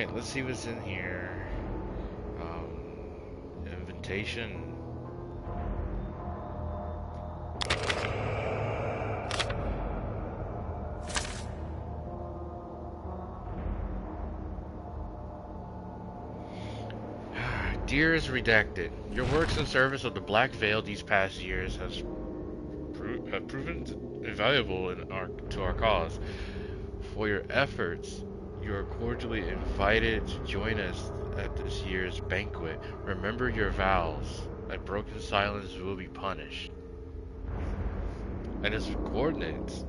Alright, let's see what's in here. Invitation. Dearest Redacted, your works in service of the Black Veil these past years have proven invaluable to our cause. For your efforts, you are cordially invited to join us at this year's banquet. Remember your vows. A broken silence will be punished. And its coordinates.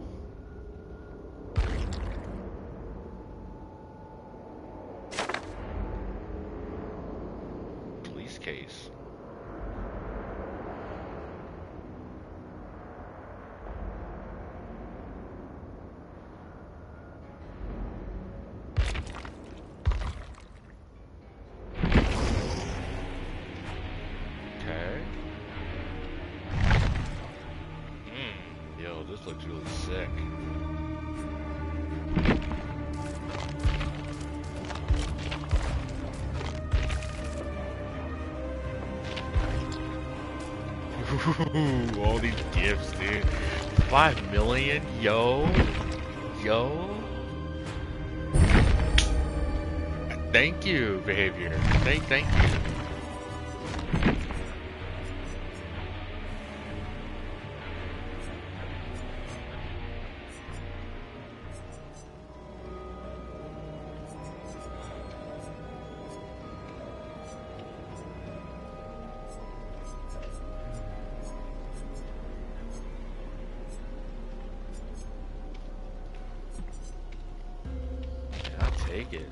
Police case. Okay. Yo, this looks really sick. Ooh, all these gifts, dude. 5 million? Yo. Yo. Thank you, behavior. Thank you. I'll take it.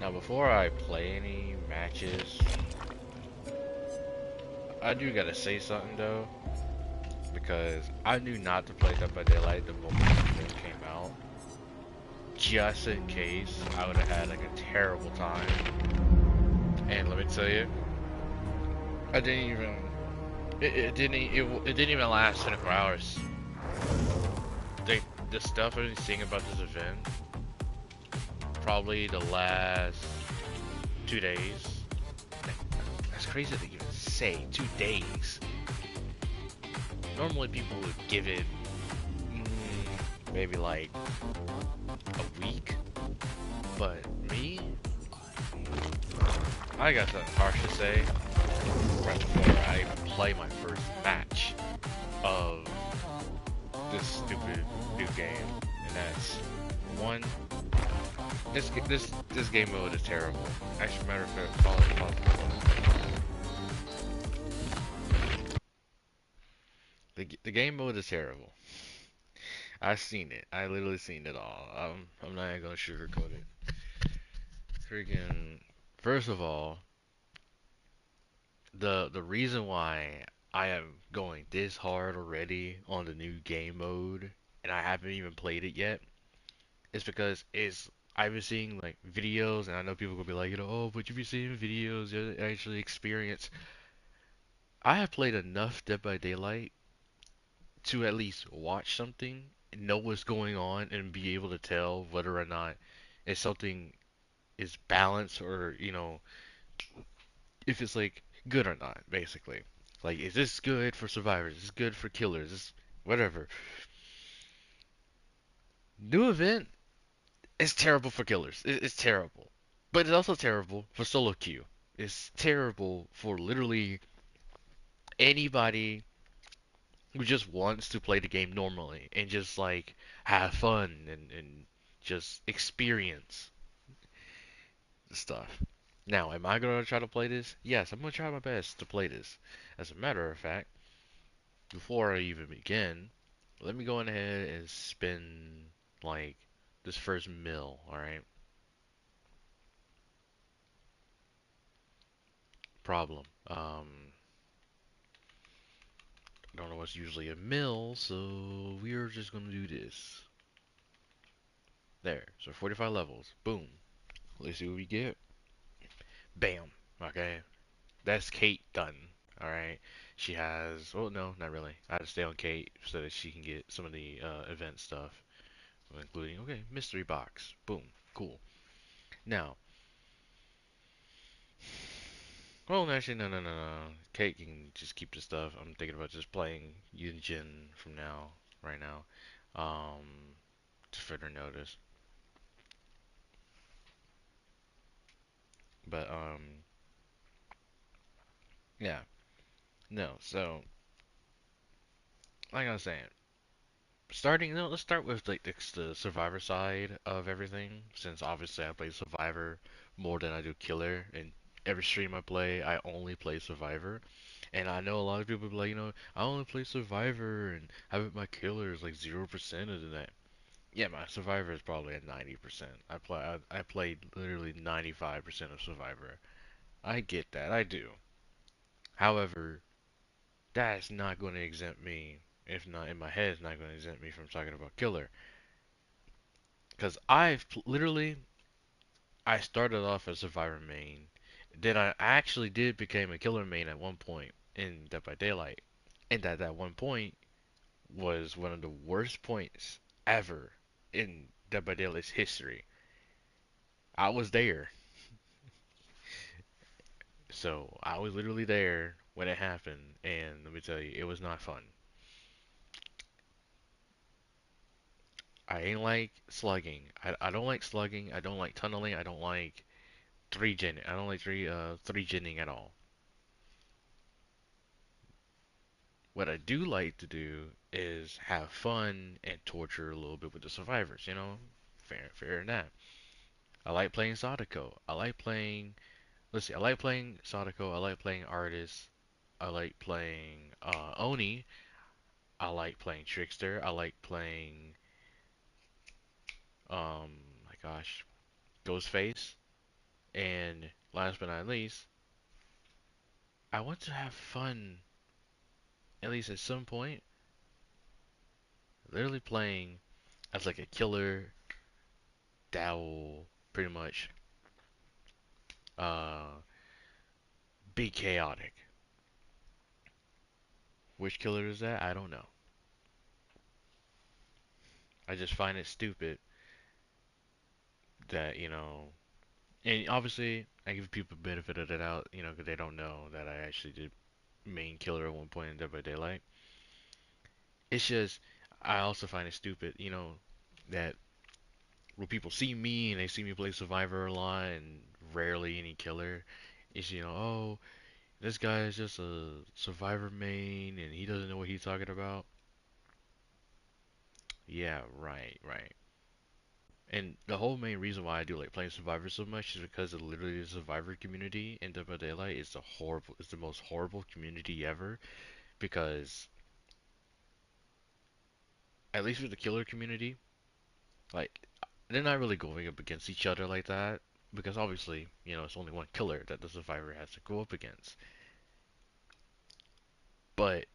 Now, before I play any matches, I do gotta say something though, because I knew not to play Dead by Daylight the moment the game came out, just in case I would have had like a terrible time. And let me tell you, I didn't even. It didn't even last 24 hours. The stuff I've been seeing about this event, probably the last 2 days. That's crazy to even say, 2 days. Normally people would give it maybe like a week, but me, I got something harsh to say right before I play my first match of this stupid new game, and that's one. This game mode is terrible. Actually, matter of fact, pause. The game mode is terrible. I've seen it. I literally seen it all. I'm not even gonna sugarcoat it. Freaking. First of all, the reason why I am going this hard already on the new game mode and I haven't even played it yet is because I've been seeing like videos, and I know people will be like, oh, but you've been seeing videos, you actually experience. I have played enough Dead by Daylight to at least watch something, know what's going on, and be able to tell whether or not if something is balanced, or if it's like good or not, basically. Like, is this good for survivors? Is this good for killers? Is this whatever. New event is terrible for killers. It's terrible. But it's also terrible for solo queue. It's terrible for literally anybody who just wants to play the game normally and just like have fun and just experience the stuff. Now, am I gonna try to play this? Yes, I'm gonna try my best to play this. As a matter of fact, before I even begin, let me go ahead and spin like this first mill, alright? Problem. I don't know what's usually a mill, so we're just gonna do this. There. So 45 levels. Boom. Let's see what we get. Bam. Okay. That's Kate done. All right. She has. Well, no, not really. I had to stay on Kate so that she can get some of the event stuff, including okay, mystery box. Boom. Cool. Now, well, actually, no, no, no, no. Kate can just keep the stuff. I'm thinking about just playing Yunjin from now, right now. Um, to further notice. But yeah, no. So, like I was saying, starting. No, let's start with like the Survivor side of everything. Since obviously I play Survivor more than I do Killer, and every stream I play, I only play Survivor. And I know a lot of people be like, I only play Survivor, and I bet my Killer is like 0% of that. Yeah, my Survivor is probably at 90%. I played literally 95% of Survivor. I get that, I do. However, that's not going to exempt me, if not in my head, it's not going to exempt me from talking about Killer. Because literally, I started off as Survivor main. Then I actually did become a Killer main at one point in Dead by Daylight. And at that one point was one of the worst points ever in Dead by Daylight's history. I was there. So I was literally there when it happened. And let me tell you, it was not fun. I ain't like slugging. I don't like slugging. I don't like tunneling. I don't like I don't like three genning at all. What I do like to do is have fun and torture a little bit with the survivors, Fair enough. I like playing Sadako. Let's see, I like playing Sadako. I like playing Artist. I like playing Oni. I like playing Trickster. I like playing, my gosh, Ghostface. And last but not least, I want to have fun, at least at some point, literally playing as like a killer that will pretty much uh, be chaotic. Which killer is that? I don't know. I just find it stupid that, and obviously I give people benefit of the doubt, because they don't know that I actually did main killer at one point in Dead by Daylight. It's just, I also find it stupid, that when people see me and they see me play Survivor a lot and rarely any killer, it's, oh, this guy is just a Survivor main and he doesn't know what he's talking about. Yeah, right, right. And the whole main reason why I do like playing Survivor so much is because of literally the Survivor community in Dead by Daylight is the most horrible community ever. Because at least with the killer community, like they're not really going up against each other like that. Because obviously, it's only one killer that the Survivor has to go up against. But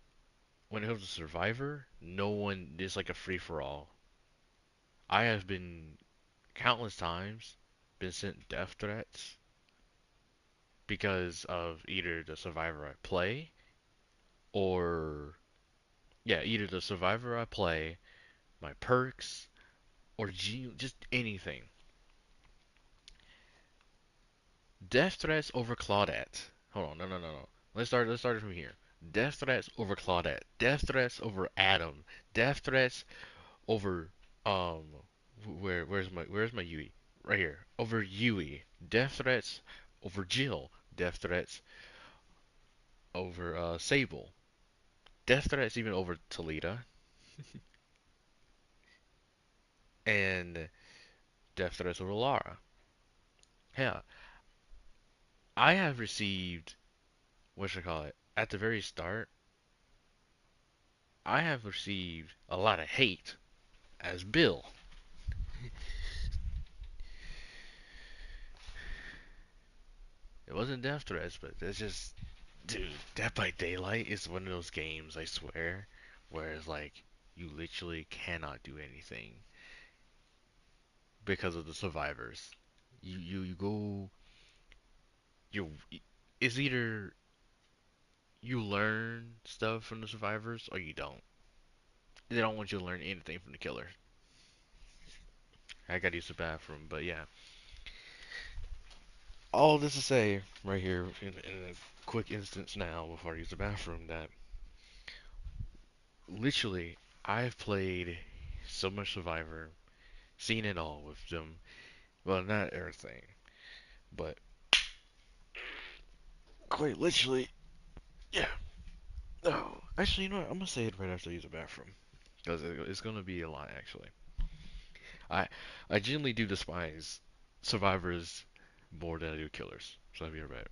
when it comes to Survivor, no one is like a free for all. I have been countless times been sent death threats because of either the Survivor I play or yeah, either the Survivor I play, my perks, or just anything. Death threats over Claudette. Hold on, no, no, no, no. Let's start it from here. Death threats over Claudette. Death threats over Adam. Death threats over um where's my Yui? Right here. Over Yui. Death threats over Jill. Death threats over Sable. Death threats even over Talita. And death threats over Lara. Hell, I have received what should I call it? At the very start, I have received a lot of hate as Bill. It wasn't death threats, but it's just, dude, Dead by Daylight is one of those games, I swear, where it's like you literally cannot do anything because of the survivors. You go, you, it's either you learn stuff from the survivors or you don't. They don't want you to learn anything from the killer. I gotta use the bathroom, but yeah. All this to say, right here, in a quick instance now, before I use the bathroom, that literally, I've played so much Survivor, seen it all with them. Well, not everything, but quite literally, yeah. No, actually, you know what? I'm gonna say it right after I use the bathroom, because it's gonna be a lot, actually. I I genuinely do despise survivors more than I do killers. So I'll be right back.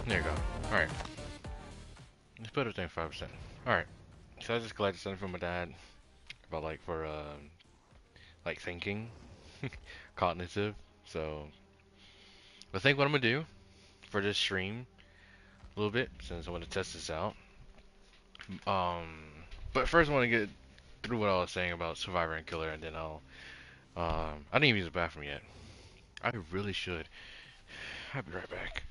There you go. Alright. Let's put everything 5%. Alright. So I just collected something from my dad about like for like thinking. Cognitive. So I think what I'm gonna do for this stream a little bit, since I want to test this out. Um but first I wanna get through what I was saying about Survivor and Killer and then I didn't even use the bathroom yet. I really should. I'll be right back.